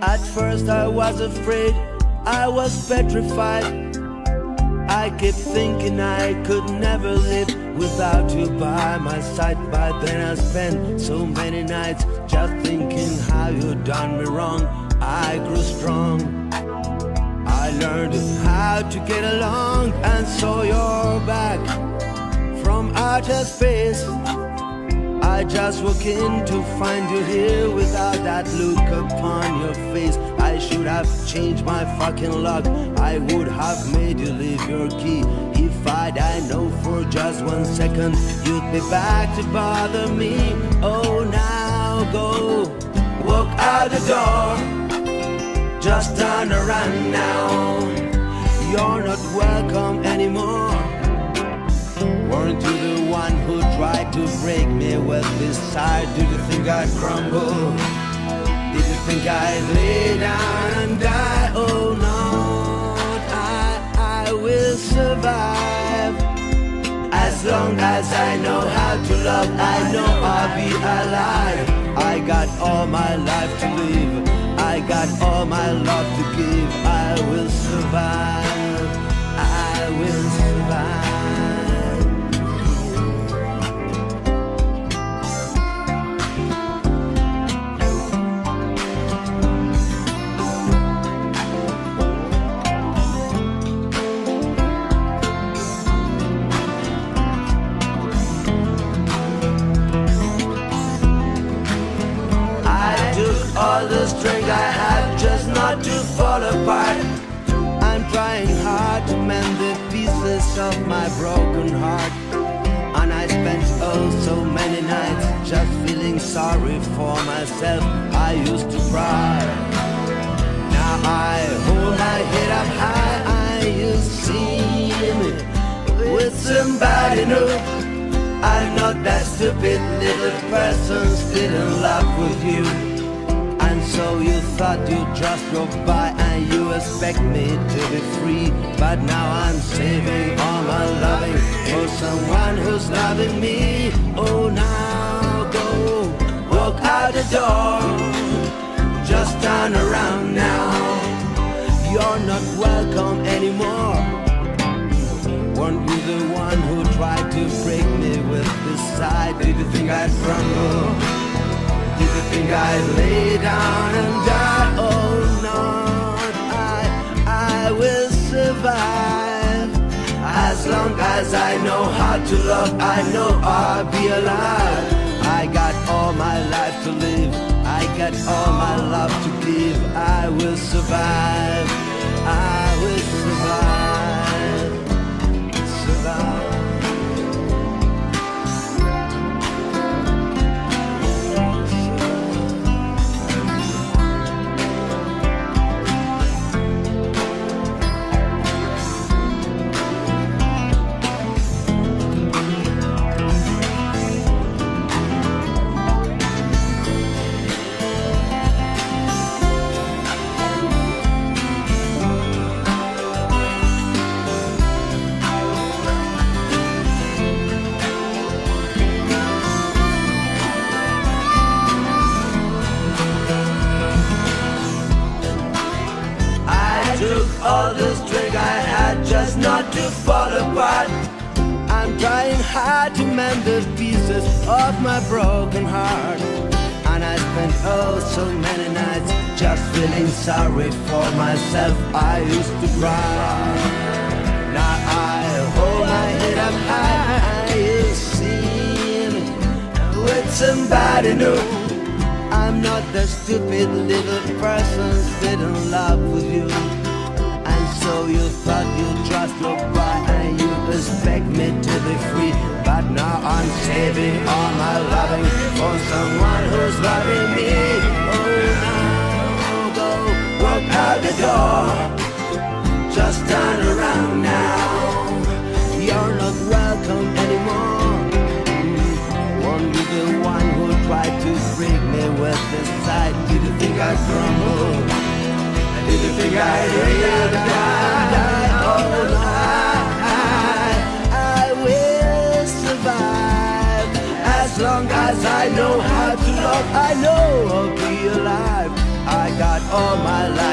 At first I was afraid, I was petrified. I kept thinking I could never live without you by my side. But then I spent so many nights just thinking how you done me wrong. I grew strong, I learned how to get along, and saw your back from outer space. I just walk in to find you here without that look upon your face. I should have changed my fucking luck. I would have made you leave your key. If I know for just 1 second you'd be back to bother me. Oh, now go, walk out the door, just turn around now. You're not welcome anymore. Weren't you the one who tried to break me with this side? Did you think I'd crumble? Did you think I'd lay down and die? Oh no, I will survive. As long as I know how to love, I know I'll be alive. I got all my life to live, I got all my love to give. I will survive, I will survive. All the strength I have just not to fall apart. I'm trying hard to mend the pieces of my broken heart. And I spent oh so many nights just feeling sorry for myself. I used to cry, now I hold my head up high. I used to see me with somebody new. I'm not that stupid little person still in love with you. And so you thought you'd just go by and you expect me to be free. But now I'm saving all my loving for someone who's loving me. Oh, now go, walk out the door, just turn around now. You're not welcome anymore. Weren't you the one who tried to break me with this side? Did you think I'd crumble? Did you think I'd lay down and die? Oh no, I will survive. As long as I know how to love, I know I'll be alive. I got all my life to live, I got all my love to give. I will survive, I will survive, survive. All the strength I had just not to fall apart. I'm trying hard to mend the pieces of my broken heart. And I spent oh so many nights just feeling sorry for myself. I used to cry, now I hold my head up high. You see me with somebody new. I'm not the stupid little person still in love with you. So you thought you'd just look by and you expect me to be free. But now I'm saving all my loving for someone who's loving me. Oh, now go, walk out the door, just turn around now. You're not welcome anymore. Weren't you the one who tried to break me with this side? Did you think I'd crumble? Did you think I'd really die? Oh, no, I will survive. As long as I know how to love, I know I'll be alive. I got all my life.